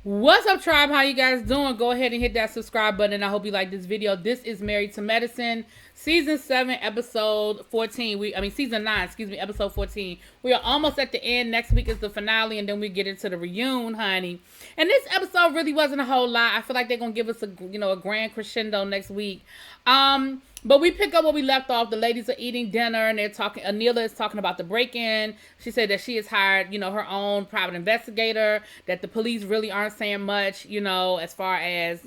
What's up, tribe? How you guys doing? Go ahead and hit that subscribe button. I hope you like this video. This is Married to Medicine, season 7, episode 14. Season 9, excuse me, episode 14. We are almost at the end. Next week is the finale, and then we get into the reunion, honey. And this episode really wasn't a whole lot. I feel like they're gonna give us a grand crescendo next week. But we pick up where we left off. The ladies are eating dinner and they're talking. Anila is talking about the break-in. She said that she has hired, her own private investigator, that the police really aren't saying much, as far as,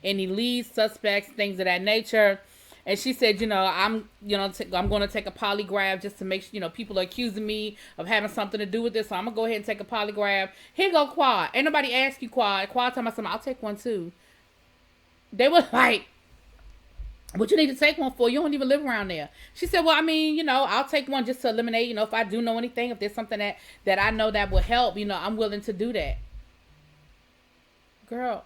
any leads, suspects, things of that nature. And she said, I'm going to take a polygraph just to make sure, people are accusing me of having something to do with this. So I'm going to go ahead and take a polygraph. Here go Quad. Ain't nobody ask you, Quad. Quad told me something. I'll take one too. They were like, what you need to take one for? You don't even live around there. She said, well, I'll take one just to eliminate, if I do know anything, if there's something that I know that will help, I'm willing to do that. Girl.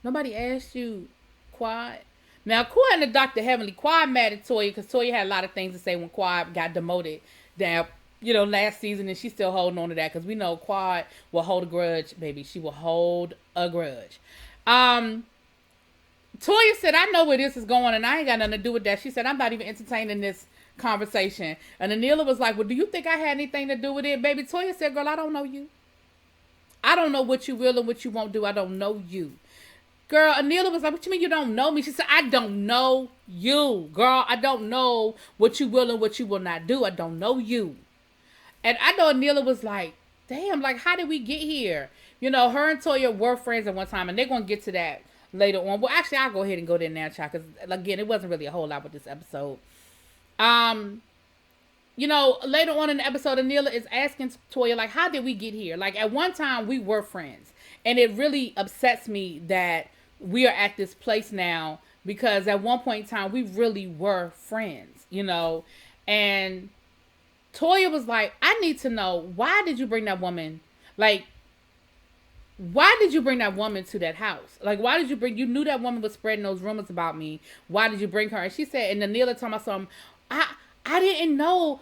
Nobody asked you, Quad. Now, Quad and the Dr. Heavenly, Quad mad at Toya because Toya had a lot of things to say when Quad got demoted down, last season, and she's still holding on to that because we know Quad will hold a grudge, baby. She will hold a grudge. Toya said, I know where this is going and I ain't got nothing to do with that. She said, I'm not even entertaining this conversation. And Anila was like, well, do you think I had anything to do with it? Baby, Toya said, girl, I don't know you. I don't know what you will and what you won't do. I don't know you. Girl, Anila was like, what you mean you don't know me? She said, I don't know you. Girl, I don't know what you will and what you will not do. I don't know you. And I know Anila was like, damn, like, how did we get here? Her and Toya were friends at one time, and they're going to get to that later on. Well, actually, I'll go ahead and go there now, child, because, again, it wasn't really a whole lot with this episode. Later on in the episode, Anila is asking Toya, like, how did we get here? Like, at one time, we were friends, and it really upsets me that we are at this place now, because at one point in time, we really were friends, and Toya was like, I need to know, why did you bring that woman, why did you bring that woman to that house? Like, why did you knew that woman was spreading those rumors about me. Why did you bring her? And she said, and Anila told me something, I didn't know.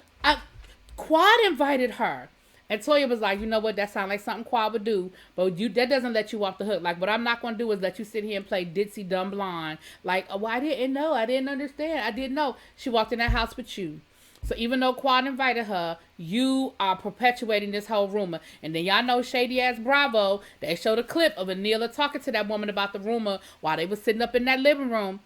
Quad invited her. And Toya was like, you know what? That sounds like something Quad would do. But that doesn't let you off the hook. Like, what I'm not going to do is let you sit here and play ditzy dumb blonde. Like, oh, I didn't know. I didn't understand. I didn't know. She walked in that house with you. So even though Quad invited her, you are perpetuating this whole rumor. And then y'all know shady ass Bravo, they showed a clip of Anila talking to that woman about the rumor while they were sitting up in that living room.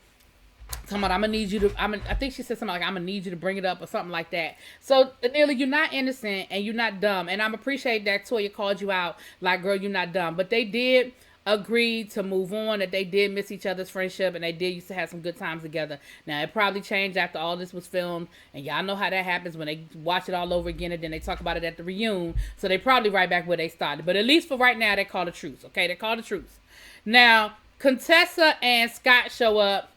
Talking about, I think she said something like, I'm going to need you to bring it up or something like that. So, Anila, you're not innocent and you're not dumb. And I'm appreciate that Toya called you out like, girl, you're not dumb. But they did agree to move on, that they did miss each other's friendship and they did used to have some good times together. Now, it probably changed after all this was filmed. And y'all know how that happens when they watch it all over again and then they talk about it at the reunion. So, they probably right back where they started. But at least for right now, they call the truce. Okay, they call the truce. Now, Contessa and Scott show up.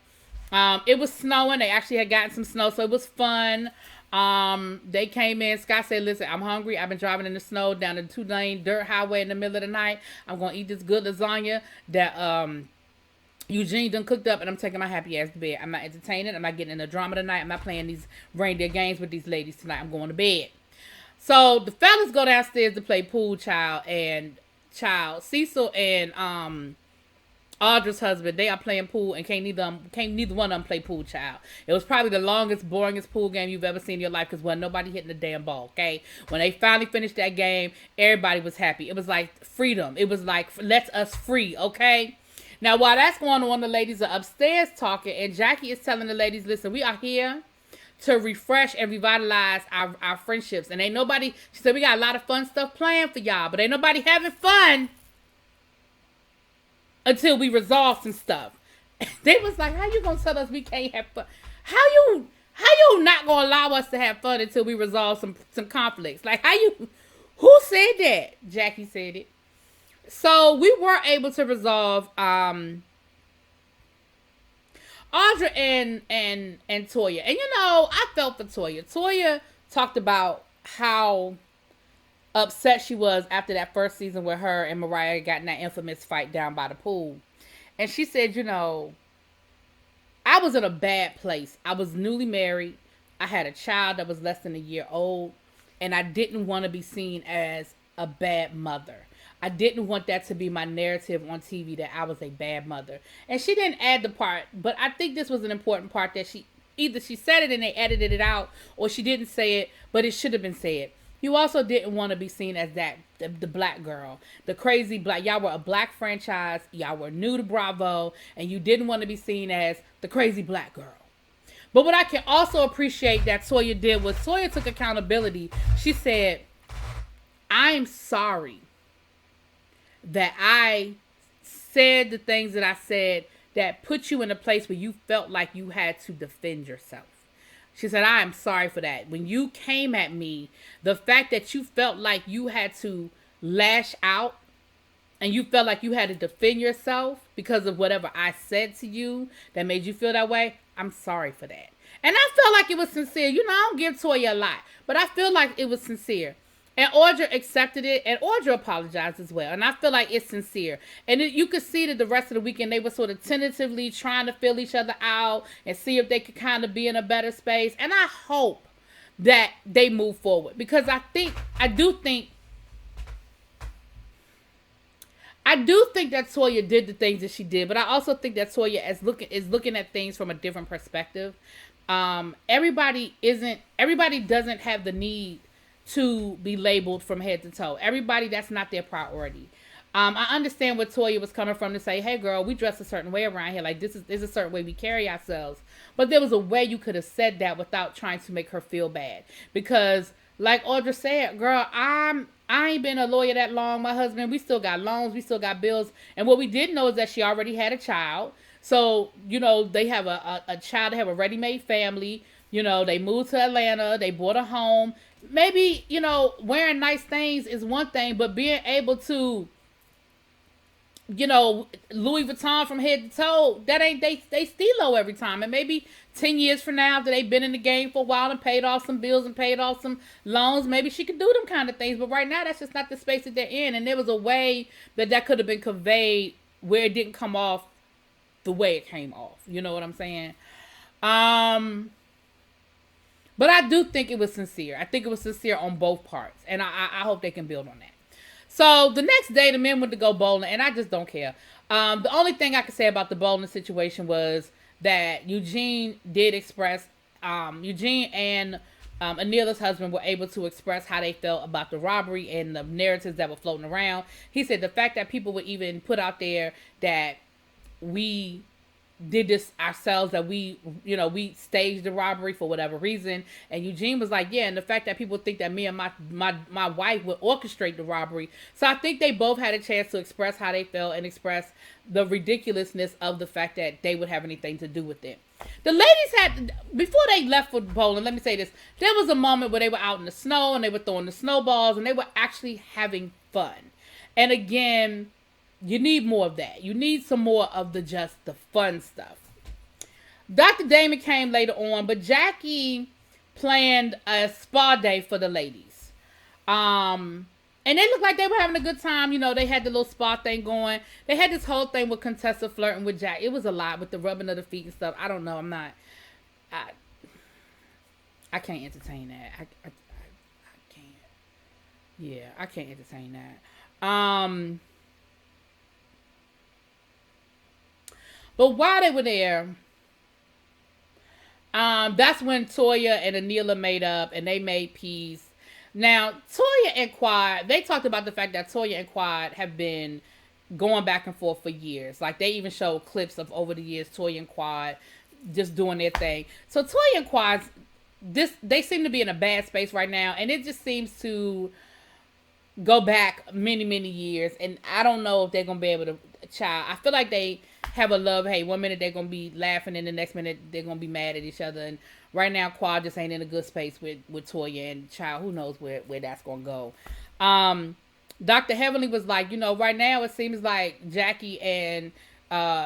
It was snowing. They actually had gotten some snow, so it was fun. They came in. Scott said, listen, I'm hungry. I've been driving in the snow down the 2-lane dirt highway in the middle of the night. I'm going to eat this good lasagna that Eugene done cooked up, and I'm taking my happy ass to bed. I'm not entertaining. I'm not getting in the drama tonight. I'm not playing these reindeer games with these ladies tonight. I'm going to bed. So the fellas go downstairs to play pool, Cecil and Audra's husband, they are playing pool and can't neither one of them play pool, child. It was probably the longest, boringest pool game you've ever seen in your life because wasn't nobody hitting the damn ball, okay? When they finally finished that game, everybody was happy. It was like freedom. It was like, let's us free, okay? Now, while that's going on, the ladies are upstairs talking, and Jackie is telling the ladies, listen, we are here to refresh and revitalize our friendships. And ain't nobody, she said, we got a lot of fun stuff planned for y'all, but ain't nobody having fun until we resolve some stuff. They was like, how you gonna tell us we can't have fun? How you not gonna allow us to have fun until we resolve some conflicts? Like, who said that? Jackie said it. So we were able to resolve Audra and Toya. And I felt for Toya. Toya talked about how upset she was after that first season where her and Mariah got in that infamous fight down by the pool. And she said, I was in a bad place. I was newly married. I had a child that was less than a year old. and I didn't want to be seen as a bad mother. I didn't want that to be my narrative on TV, that I was a bad mother. And she didn't add the part, but I think this was an important part, that either she said it and they edited it out, or she didn't say it, but it should have been said. You also didn't want to be seen as the black girl, the crazy black. Y'all were a black franchise. Y'all were new to Bravo, and you didn't want to be seen as the crazy black girl. But what I can also appreciate that Toya did was Toya took accountability. She said, I'm sorry that I said the things that I said that put you in a place where you felt like you had to defend yourself. She said, I am sorry for that. When you came at me, the fact that you felt like you had to lash out and you felt like you had to defend yourself because of whatever I said to you that made you feel that way, I'm sorry for that. And I felt like it was sincere. You know, I don't give Toya a lot, but I feel like it was sincere. And Audra accepted it, and Audra apologized as well. And I feel like it's sincere. And you could see that the rest of the weekend, they were sort of tentatively trying to fill each other out and see if they could kind of be in a better space. And I hope that they move forward, because I do think that Toya did the things that she did, but I also think that Toya is looking at things from a different perspective. Everybody doesn't have the need to be labeled from head to toe. Everybody, that's not their priority. I understand where Toya was coming from to say, hey girl, we dress a certain way around here. Like, there's a certain way we carry ourselves. But there was a way you could have said that without trying to make her feel bad. Because like Audra said, girl, I ain't been a lawyer that long. My husband, we still got loans, we still got bills. And what we did know is that she already had a child. So, you know, they have a child, they have a ready-made family. You know, they moved to Atlanta, they bought a home. Maybe, you know, wearing nice things is one thing, but being able to, you know, Louis Vuitton from head to toe, that ain't they steal every time. And maybe 10 years from now, after they've been in the game for a while and paid off some bills and paid off some loans, maybe she could do them kind of things. But right now, that's just not the space that they're in. And there was a way that could have been conveyed where it didn't come off the way it came off. You know what I'm saying? But I do think it was sincere. I think it was sincere on both parts. And I hope they can build on that. So the next day, the men went to go bowling, and I just don't care. The only thing I could say about the bowling situation was that Eugene did express, Eugene and Anila's husband were able to express how they felt about the robbery and the narratives that were floating around. He said the fact that people would even put out there that we did this ourselves, that we staged the robbery for whatever reason. And Eugene was like, yeah, and the fact that people think that me and my wife would orchestrate the robbery. So I think they both had a chance to express how they felt and express the ridiculousness of the fact that they would have anything to do with it. The ladies had, before they left for bowling, let me say this, there was a moment where they were out in the snow and they were throwing the snowballs and they were actually having fun. And again, you need more of that. You need some more of the fun stuff. Dr. Damon came later on, but Jackie planned a spa day for the ladies. And they looked like they were having a good time. You know, they had the little spa thing going. They had this whole thing with Contessa flirting with Jack. It was a lot with the rubbing of the feet and stuff. I don't know. I can't entertain that. I can't. Yeah, I can't entertain that. But while they were there, that's when Toya and Anila made up and they made peace. Now, Toya and Quad, they talked about the fact that Toya and Quad have been going back and forth for years. Like, they even showed clips of over the years, Toya and Quad just doing their thing. So Toya and Quad, they seem to be in a bad space right now, and it just seems to go back many, many years. And I don't know if they're going to be able to, I feel like they have a love-hate. One minute they're going to be laughing, and the next minute they're going to be mad at each other. And right now, Quad just ain't in a good space with Toya, and who knows where that's going to go. Dr. Heavenly was like, you know, right now it seems like Jackie and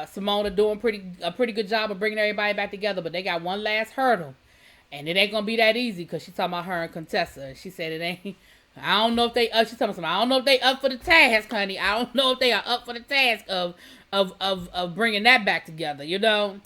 Simone are doing a pretty good job of bringing everybody back together, but they got one last hurdle, and it ain't going to be that easy, because she's talking about her and Contessa. She said it ain't. I don't know if they she's talking about I don't know if they up for the task, honey. I don't know if they are up for the task of bringing that back together, you know.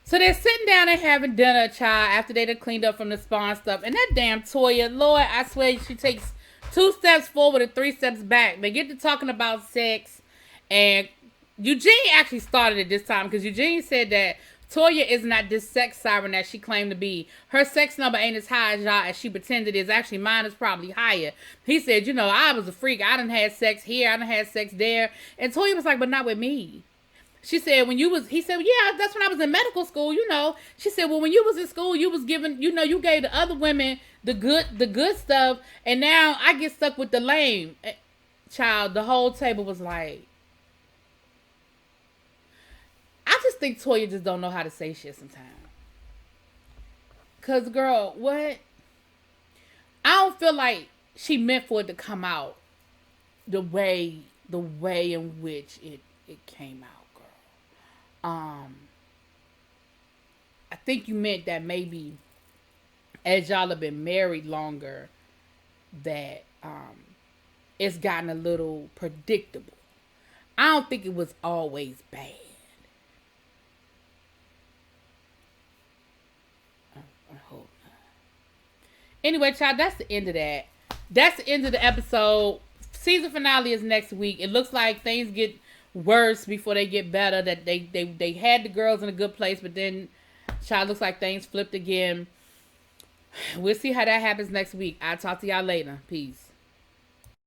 So they're sitting down and having dinner, child, after they done cleaned up from the spa and stuff. And that damn Toya, Lord, I swear she takes 2 steps forward and 3 steps back. They get to talking about sex. And Eugene actually started it this time because Eugene said that Toya is not this sex siren that she claimed to be. Her sex number ain't as high as y'all as she pretended it is. Actually, mine is probably higher. He said, you know, I was a freak. I done had sex here. I done had sex there. And Toya was like, but not with me. She said, he said, yeah, that's when I was in medical school, you know. She said, well, when you was in school, you was giving, you know, you gave the other women the good stuff, and now I get stuck with the lame. Child, the whole table was like, I just think Toya just don't know how to say shit sometimes. Cause girl, what? I don't feel like she meant for it to come out the way in which it came out. I think you meant that maybe as y'all have been married longer that it's gotten a little predictable. I don't think it was always bad. I hope not. Anyway, child, that's the end of that. That's the end of the episode. Season finale is next week. It looks like things get worse before they get better. That they had the girls in a good place, but then child, looks like things flipped again. We'll see how that happens next week. I'll talk to y'all later. Peace.